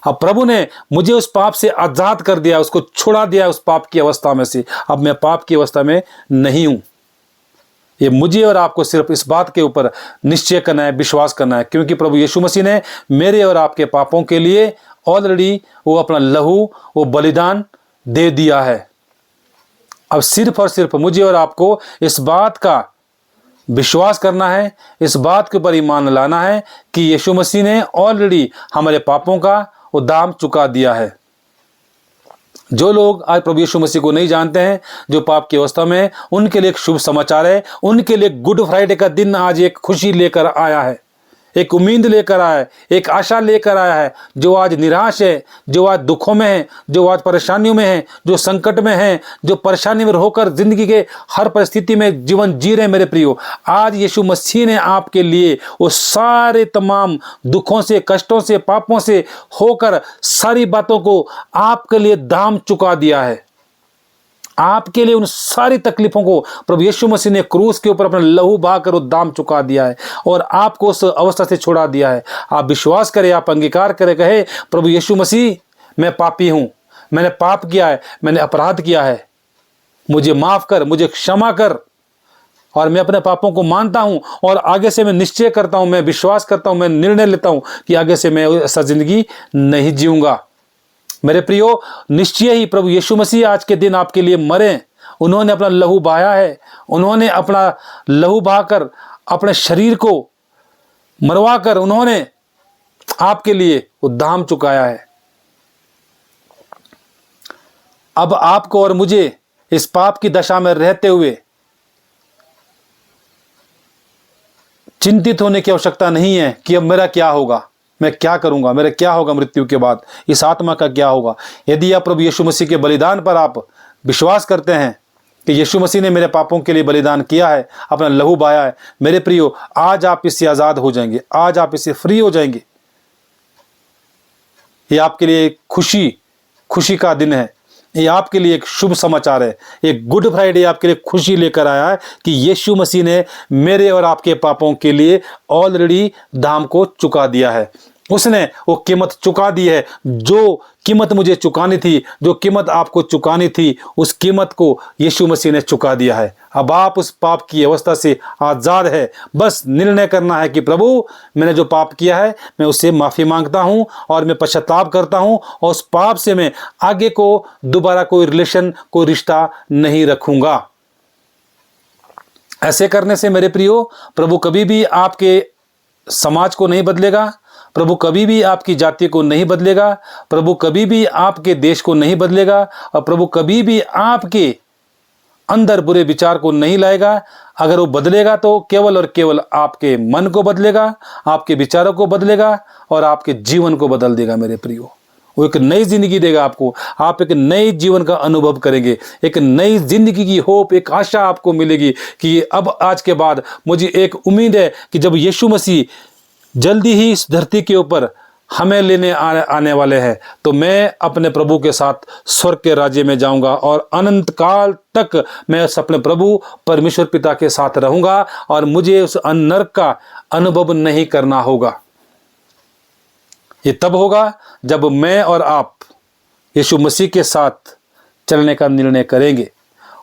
अब प्रभु ने मुझे उस पाप से आजाद कर दिया, उसको छुड़ा दिया उस पाप की अवस्था में से। अब मैं पाप की अवस्था में नहीं हूं। ये मुझे और आपको सिर्फ इस बात के ऊपर निश्चय करना है, विश्वास करना है, क्योंकि प्रभु यीशु मसीह ने मेरे और आपके पापों के लिए ऑलरेडी वो अपना लहू, वो बलिदान दे दिया है। अब सिर्फ और सिर्फ मुझे और आपको इस बात का विश्वास करना है, इस बात के ऊपर ईमान लाना है कि यीशु मसीह ने ऑलरेडी हमारे पापों का वो दाम चुका दिया है। जो लोग आज प्रभु यीशु मसीह को नहीं जानते हैं, जो पाप की अवस्था में है, उनके लिए एक शुभ समाचार है। उनके लिए गुड फ्राइडे का दिन आज एक खुशी लेकर आया है, एक उम्मीद लेकर आया है, एक आशा लेकर आया है। जो आज निराश है, जो आज दुखों में है, जो आज परेशानियों में है, जो संकट में है, जो परेशानी में होकर जिंदगी के हर परिस्थिति में जीवन जी रहे हैं, मेरे प्रियो, आज यीशु मसीह ने आपके लिए वो सारे तमाम दुखों से, कष्टों से, पापों से होकर सारी बातों को आपके लिए दाम चुका दिया है। आपके लिए उन सारी तकलीफों को प्रभु यीशु मसीह ने क्रूस के ऊपर अपना लहू बहाकर वो दाम चुका दिया है और आपको उस अवस्था से छुड़ा दिया है। आप विश्वास करें, आप अंगीकार करें, कहे प्रभु यीशु मसीह, मैं पापी हूं, मैंने पाप किया है, मैंने अपराध किया है, मुझे माफ कर, मुझे क्षमा कर। और मैं अपने पापों को मानता हूं और आगे से मैं निश्चय करता हूं, मैं विश्वास करता हूं, मैं निर्णय लेता हूं कि आगे से मैं ऐसा जिंदगी नहीं जीऊंगा। मेरे प्रियो, निश्चय ही प्रभु यीशु मसीह आज के दिन आपके लिए मरे। उन्होंने अपना लहू बहाया है, उन्होंने अपना लहू बहाकर अपने शरीर को मरवाकर उन्होंने आपके लिए वो दाम चुकाया है। अब आपको और मुझे इस पाप की दशा में रहते हुए चिंतित होने की आवश्यकता नहीं है कि अब मेरा क्या होगा, मैं क्या करूंगा, मेरा क्या होगा मृत्यु के बाद, इस आत्मा का क्या होगा। यदि आप प्रभु यीशु मसीह के बलिदान पर आप विश्वास करते हैं कि यीशु मसीह ने मेरे पापों के लिए बलिदान किया है, अपना लहू बहाया है, मेरे प्रियो, आज आप इससे आज़ाद हो जाएंगे, आज आप इससे फ्री हो जाएंगे। ये आपके लिए खुशी का दिन है, ये आपके लिए एक शुभ समाचार है। एक गुड फ्राइडे आपके लिए खुशी लेकर आया है कि यीशु मसीह ने मेरे और आपके पापों के लिए ऑलरेडी दाम को चुका दिया है। उसने वो कीमत चुका दी है। जो कीमत मुझे चुकानी थी, जो कीमत आपको चुकानी थी, उस कीमत को यीशु मसीह ने चुका दिया है। अब आप उस पाप की अवस्था से आज़ाद है। बस निर्णय करना है कि प्रभु, मैंने जो पाप किया है मैं उससे माफ़ी मांगता हूँ और मैं पश्चाताप करता हूँ और उस पाप से मैं आगे को दोबारा कोई रिलेशन, कोई रिश्ता नहीं रखूँगा। ऐसे करने से मेरे प्रियो, प्रभु कभी भी आपके समाज को नहीं बदलेगा, प्रभु कभी भी आपकी जाति को नहीं बदलेगा, प्रभु कभी भी आपके देश को नहीं बदलेगा और प्रभु कभी भी आपके अंदर बुरे विचार को नहीं लाएगा। अगर वो बदलेगा तो केवल और केवल आपके मन को बदलेगा, आपके विचारों को बदलेगा और आपके जीवन को बदल देगा। मेरे प्रियो, वो एक नई जिंदगी देगा आपको। आप एक नए जीवन का अनुभव करेंगे, एक नई जिंदगी की होप, एक आशा आपको मिलेगी कि अब आज के बाद मुझे एक उम्मीद है कि जब यीशु मसीह जल्दी ही इस धरती के ऊपर हमें लेने आने वाले हैं तो मैं अपने प्रभु के साथ स्वर्ग के राज्य में जाऊंगा और अनंत काल तक मैं अपने प्रभु परमेश्वर पिता के साथ रहूंगा और मुझे उस नरक का अनुभव नहीं करना होगा। ये तब होगा जब मैं और आप यीशु मसीह के साथ चलने का निर्णय करेंगे,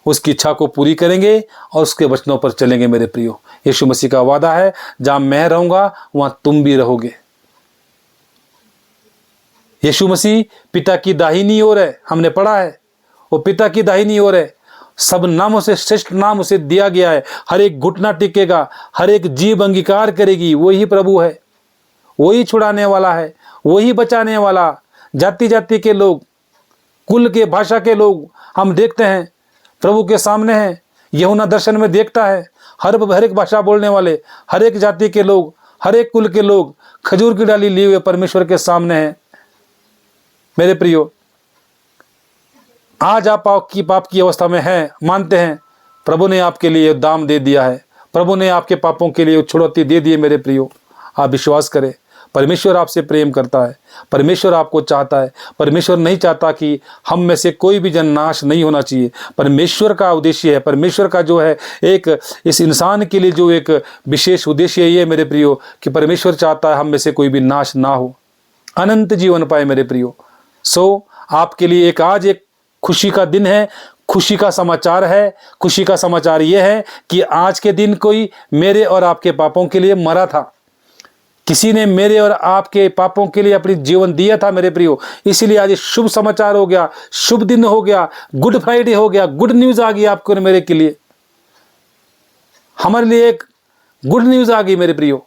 उसकी इच्छा को पूरी करेंगे और उसके वचनों पर चलेंगे। मेरे प्रियो, यीशु मसीह का वादा है, जहां मैं रहूंगा वहां तुम भी रहोगे। यीशु मसीह पिता की दाहिनी ओर है, हमने पढ़ा है, वो पिता की दाहिनी ओर है। सब नामों से श्रेष्ठ नाम उसे दिया गया है। हर एक घुटना टिकेगा, हर एक जीभ अंगीकार करेगी, वही प्रभु है, वही छुड़ाने वाला है, वही बचाने वाला। जाति जाति के लोग, कुल के, भाषा के लोग हम देखते हैं प्रभु के सामने हैं। यूहन्ना दर्शन में देखता है, हर एक भाषा बोलने वाले, हर एक जाति के लोग, हर एक कुल के लोग खजूर की डाली लिए हुए परमेश्वर के सामने हैं। मेरे प्रियो, आज आप पाप की अवस्था में हैं, मानते हैं, प्रभु ने आपके लिए दाम दे दिया है, प्रभु ने आपके पापों के लिए छुड़ौती दे दी है। मेरे प्रियो, आप विश्वास करें, परमेश्वर आपसे प्रेम करता है, परमेश्वर आपको चाहता है। परमेश्वर नहीं चाहता कि हम में से कोई भी जन नाश नहीं होना चाहिए। परमेश्वर का उद्देश्य है, परमेश्वर का जो है एक इस इंसान के लिए जो एक विशेष उद्देश्य ये है मेरे प्रियो, कि परमेश्वर चाहता है हम में से कोई भी नाश ना हो, अनंत जीवन पाए। मेरे प्रियो, सो आपके लिए आज एक खुशी का दिन है, खुशी का समाचार है। खुशी का समाचार यह है कि आज के दिन कोई मेरे और आपके पापों के लिए मरा था, किसी ने मेरे और आपके पापों के लिए अपनी जीवन दिया था। मेरे प्रियो, इसीलिए आज शुभ समाचार हो गया, शुभ दिन हो गया, गुड फ्राइडे हो गया, गुड न्यूज आ गई आपको और मेरे के लिए, हमारे लिए एक गुड न्यूज आ गई। मेरे प्रियो,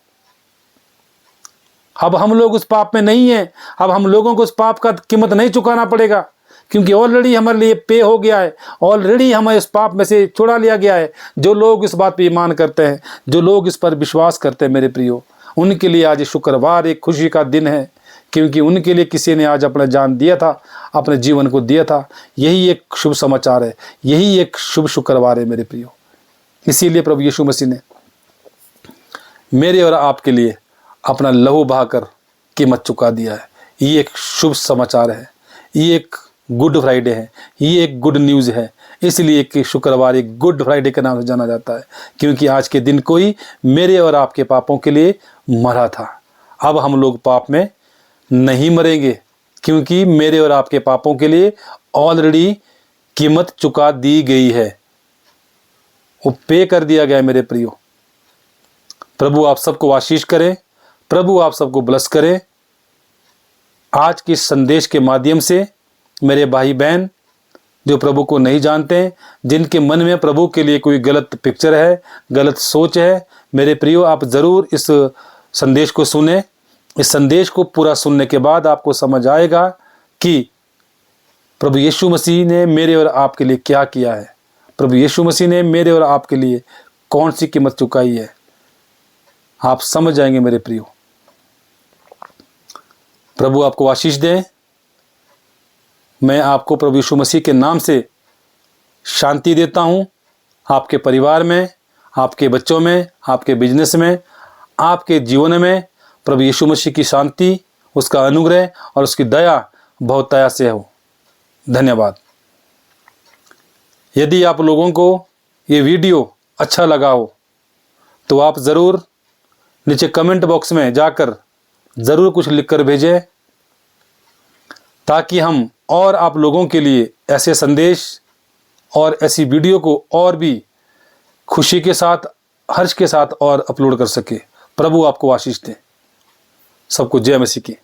अब हम लोग उस पाप में नहीं हैं, अब हम लोगों को उस पाप का कीमत नहीं चुकाना पड़ेगा, क्योंकि ऑलरेडी हमारे लिए पे हो गया है, ऑलरेडी हमें इस पाप में से छुड़ा लिया गया है। जो लोग इस बात पर ईमान करते हैं, जो लोग इस पर विश्वास करते हैं, मेरे प्रियो, उनके लिए आज शुक्रवार एक खुशी का दिन है, क्योंकि उनके लिए किसी ने आज अपना जान दिया था, अपने जीवन को दिया था। यही एक शुभ समाचार है, यही एक शुभ शुक्रवार है मेरे प्रियो। इसीलिए प्रभु यीशु मसीह ने मेरे और आपके लिए अपना लहू बहाकर कीमत चुका दिया है। ये एक शुभ समाचार है, ये एक गुड फ्राइडे है, ये एक गुड न्यूज़ है। इसलिए कि शुक्रवार एक गुड फ्राइडे के नाम से जाना जाता है, क्योंकि आज के दिन कोई मेरे और आपके पापों के लिए मरा था। अब हम लोग पाप में नहीं मरेंगे, क्योंकि मेरे और आपके पापों के लिए ऑलरेडी कीमत चुका दी गई है, वो पे कर दिया गया है। मेरे प्रियो, प्रभु आप सबको आशीष करें, प्रभु आप सबको ब्लेस करें। आज के संदेश के माध्यम से मेरे भाई बहन जो प्रभु को नहीं जानते हैं, जिनके मन में प्रभु के लिए कोई गलत पिक्चर है, गलत सोच है, मेरे प्रियो, आप ज़रूर इस संदेश को सुने। इस संदेश को पूरा सुनने के बाद आपको समझ आएगा कि प्रभु यीशु मसीह ने मेरे और आपके लिए क्या किया है, प्रभु यीशु मसीह ने मेरे और आपके लिए कौन सी कीमत चुकाई है। आप समझ जाएंगे मेरे प्रियो। प्रभु आपको आशीष दें। मैं आपको प्रभु यीशु मसीह के नाम से शांति देता हूँ, आपके परिवार में, आपके बच्चों में, आपके बिजनेस में, आपके जीवन में प्रभु यीशु मसीह की शांति, उसका अनुग्रह और उसकी दया बहुतायत से हो। धन्यवाद। यदि आप लोगों को ये वीडियो अच्छा लगा हो तो आप ज़रूर नीचे कमेंट बॉक्स में जाकर ज़रूर कुछ लिखकर भेजें, ताकि हम और आप लोगों के लिए ऐसे संदेश और ऐसी वीडियो को और भी खुशी के साथ, हर्ष के साथ और अपलोड कर सके। प्रभु आपको आशीष दे। सबको जय मसीह की।